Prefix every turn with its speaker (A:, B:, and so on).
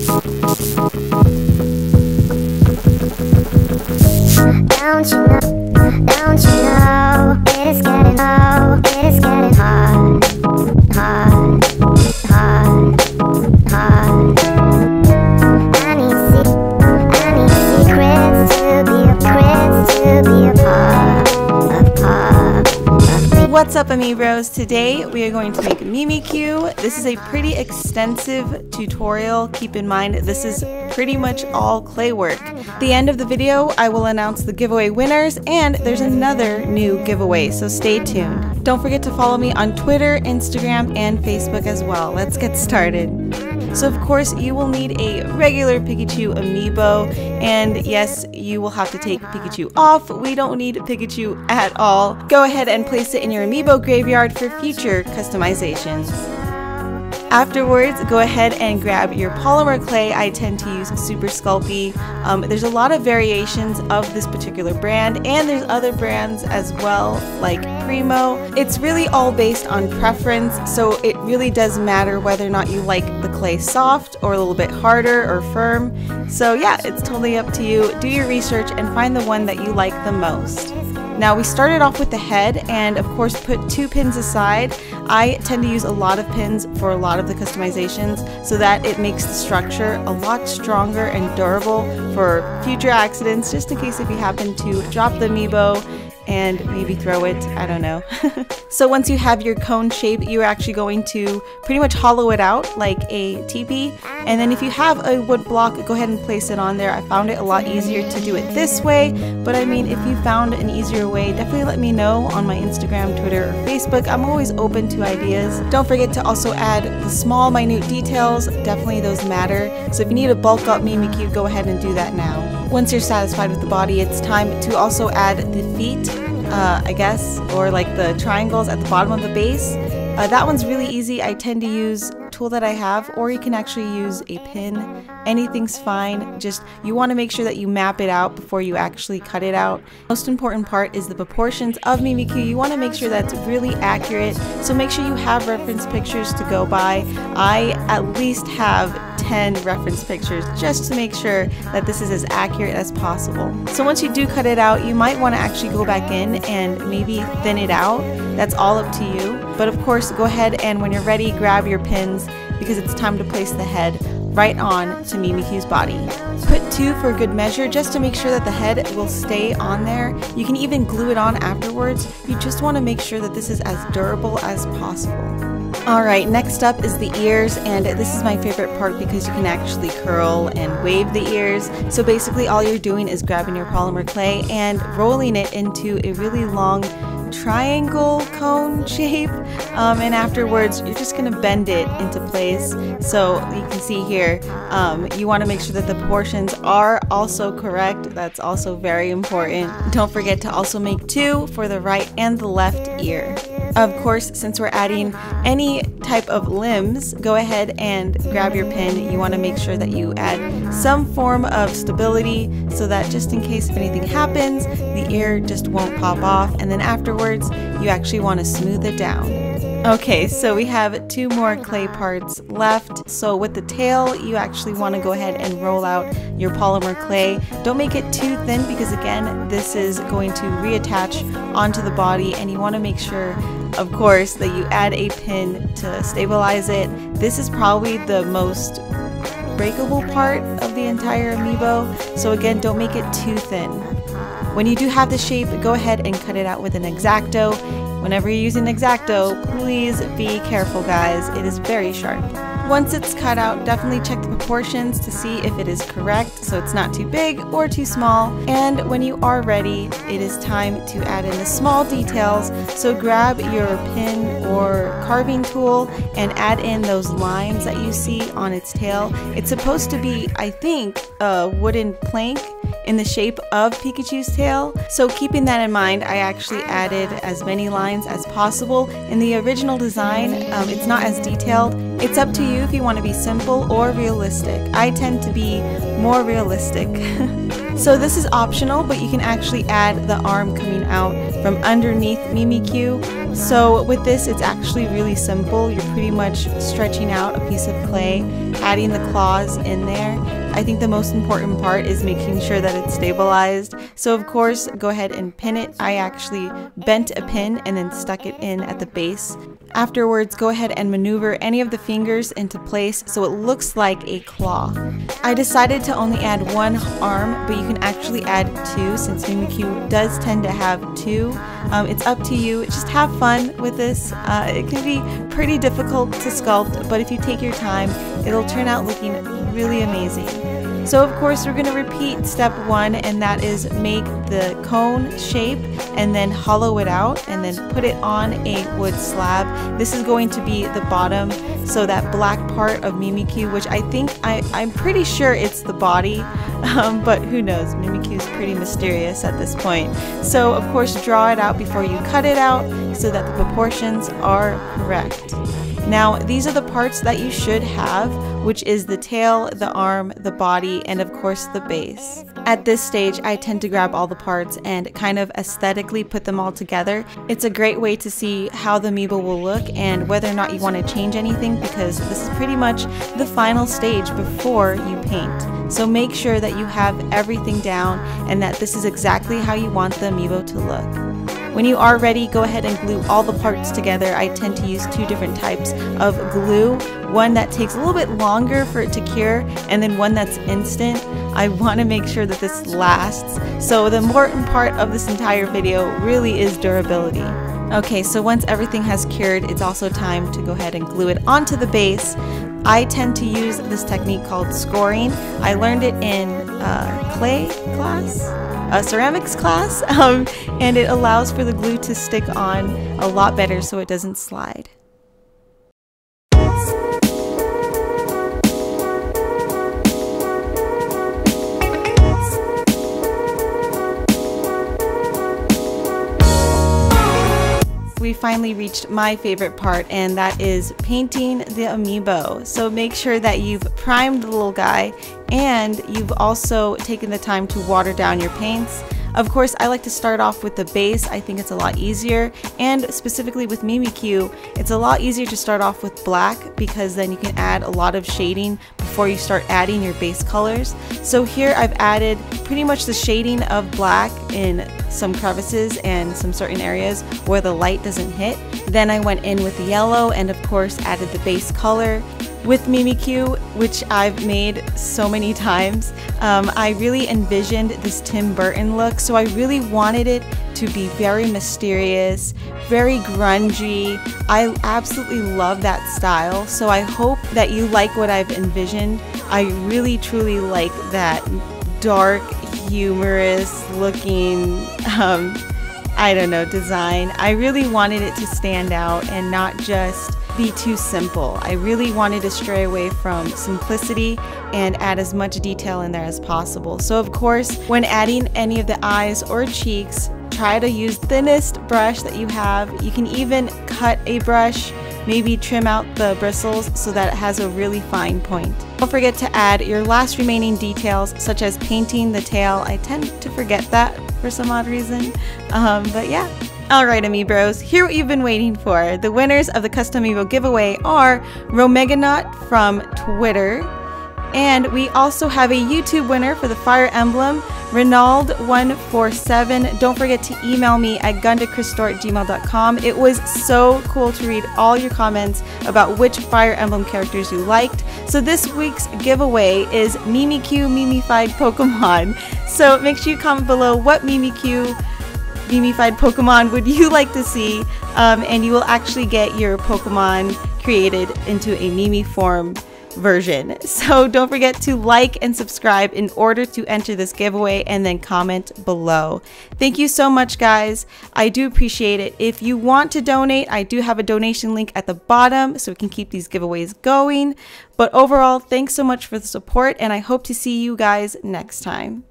A: Don't you know, it is getting hard, hard, hard, hard. I need secrets to be a part of.
B: What's up, AMIIBROs? Today we are going to make Mimikyu. This is a pretty extensive tutorial. Keep in mind, this is pretty much all clay work. At the end of the video, I will announce the giveaway winners, and there's another new giveaway, so stay tuned. Don't forget to follow me on Twitter, Instagram, and Facebook as well. Let's get started. So of course, you will need a regular Pikachu amiibo, and yes, you will have to take Pikachu off. We don't need Pikachu at all. Go ahead and place it in your amiibo graveyard for future customizations. Afterwards, go ahead and grab your polymer clay. I tend to use Super Sculpey. There's a lot of variations of this particular brand, and there's other brands as well, like Primo. It's really all based on preference, so it really does matter whether or not you like the clay soft or a little bit harder or firm. So yeah, it's totally up to you. Do your research and find the one that you like the most. Now we started off with the head, and of course put 2 pins aside. I tend to use a lot of pins for a lot of the customizations so that it makes the structure a lot stronger and durable for future accidents, just in case if you happen to drop the amiibo and maybe throw it, I don't know. So once you have your cone shape, you're actually going to pretty much hollow it out like a teepee, and then if you have a wood block, go ahead and place it on there. I found it a lot easier to do it this way, but I mean, if you found an easier way, definitely let me know on my Instagram, Twitter, or Facebook. I'm always open to ideas. Don't forget to also add the small, minute details. Definitely those matter. So if you need to bulk up Mimikyu, go ahead and do that now. Once you're satisfied with the body, it's time to also add the feet, I guess, or like the triangles at the bottom of the base. That one's really easy. I tend to use a tool that I have, or you can actually use a pin. Anything's fine. Just you want to make sure that you map it out before you actually cut it out. Most important part is the proportions of Mimikyu. You want to make sure that's really accurate, so make sure you have reference pictures to go by. I at least have 10 reference pictures just to make sure that this is as accurate as possible. So once you do cut it out, you might want to actually go back in and maybe thin it out. That's all up to you. But of course, go ahead and when you're ready, grab your pins, because it's time to place the head right on to Mimikyu's body. Put 2 for good measure, just to make sure that the head will stay on there. You can even glue it on afterwards. You just want to make sure that this is as durable as possible. Alright, next up is the ears, and this is my favorite part because you can actually curl and wave the ears. So basically all you're doing is grabbing your polymer clay and rolling it into a really long triangle cone shape, and afterwards you're just going to bend it into place. So you can see here, you want to make sure that the proportions are also correct. That's also very important. Don't forget to also make 2 for the right and the left ear. Of course, since we're adding any type of limbs, go ahead and grab your pin. You want to make sure that you add some form of stability so that just in case if anything happens, the ear just won't pop off, and then afterwards you actually want to smooth it down. Okay, so we have 2 more clay parts left. So with the tail, you actually want to go ahead and roll out your polymer clay. Don't make it too thin, because again, this is going to reattach onto the body, and you want to make sure, of course, that you add a pin to stabilize it. This is probably the most breakable part of the entire amiibo, so again, don't make it too thin. When you do have the shape, go ahead and cut it out with an X-Acto. Whenever you're using X-Acto, please be careful, guys. It is very sharp. Once it's cut out, definitely check the proportions to see if it is correct, so it's not too big or too small. And when you are ready, it is time to add in the small details. So grab your pin or carving tool and add in those lines that you see on its tail. It's supposed to be, I think, a wooden plank in the shape of Pikachu's tail. So keeping that in mind, I actually added as many lines as possible. In the original design, it's not as detailed. It's up to you if you want to be simple or realistic. I tend to be more realistic. So this is optional, but you can actually add the arm coming out from underneath Mimikyu. So with this, it's actually really simple. You're pretty much stretching out a piece of clay, adding the claws in there. I think the most important part is making sure that it's stabilized. So of course, go ahead and pin it. I actually bent a pin and then stuck it in at the base. Afterwards, go ahead and maneuver any of the fingers into place so it looks like a claw. I decided to only add one arm, but you can actually add two since Mimikyu does tend to have two. It's up to you. Just have fun with this. It can be pretty difficult to sculpt, but if you take your time, it'll turn out looking really amazing. So of course we're going to repeat step one, and that is make the cone shape and then hollow it out and then put it on a wood slab. This is going to be the bottom, so that black part of Mimikyu, which I'm pretty sure it's the body, but who knows, Mimikyu is pretty mysterious at this point. So of course draw it out before you cut it out so that the proportions are correct. Now these are the parts that you should have, which is the tail, the arm, the body, and of course the base. At this stage, I tend to grab all the parts and kind of aesthetically put them all together. It's a great way to see how the Amiibo will look and whether or not you want to change anything, because this is pretty much the final stage before you paint. So make sure that you have everything down and that this is exactly how you want the Amiibo to look. When you are ready, go ahead and glue all the parts together. I tend to use two different types of glue. One that takes a little bit longer for it to cure, and then one that's instant. I want to make sure that this lasts. So the important part of this entire video really is durability. Okay, so once everything has cured, it's also time to go ahead and glue it onto the base. I tend to use this technique called scoring. I learned it in clay class, ceramics class, and it allows for the glue to stick on a lot better so it doesn't slide. We finally reached my favorite part, and that is painting the Amiibo. So make sure that you've primed the little guy and you've also taken the time to water down your paints. Of course, I like to start off with the base. I think it's a lot easier, and specifically with Mimikyu, it's a lot easier to start off with black because then you can add a lot of shading before you start adding your base colors. So here I've added pretty much the shading of black in some crevices and some certain areas where the light doesn't hit. Then I went in with the yellow and of course added the base color. With Mimikyu, which I've made so many times, I really envisioned this Tim Burton look, so I really wanted it to be very mysterious, very grungy. I absolutely love that style, so I hope that you like what I've envisioned. I really truly like that dark, humorous looking, I don't know, design. I really wanted it to stand out and not just be too simple. I really wanted to stray away from simplicity and add as much detail in there as possible. So of course, when adding any of the eyes or cheeks, try to use thinnest brush that you have. You can even cut a brush, maybe trim out the bristles so that it has a really fine point. Don't forget to add your last remaining details, such as painting the tail. I tend to forget that for some odd reason, but yeah. Alright, AMIIBROs, here what you've been waiting for. The winners of the Custom Amiibo giveaway are Romeganut from Twitter, and we also have a YouTube winner for the Fire Emblem, Renald147. Don't forget to email me at MissGandaKris@gmail.com. It was so cool to read all your comments about which Fire Emblem characters you liked. So this week's giveaway is Mimikyu Mimified Pokemon. So make sure you comment below what Mimikyu Mimified Pokemon would you like to see, and you will actually get your Pokemon created into a Mimi form version. So don't forget to like and subscribe in order to enter this giveaway, and then comment below. Thank you so much, guys. I do appreciate it. If you want to donate, I do have a donation link at the bottom so we can keep these giveaways going. But overall, thanks so much for the support, and I hope to see you guys next time.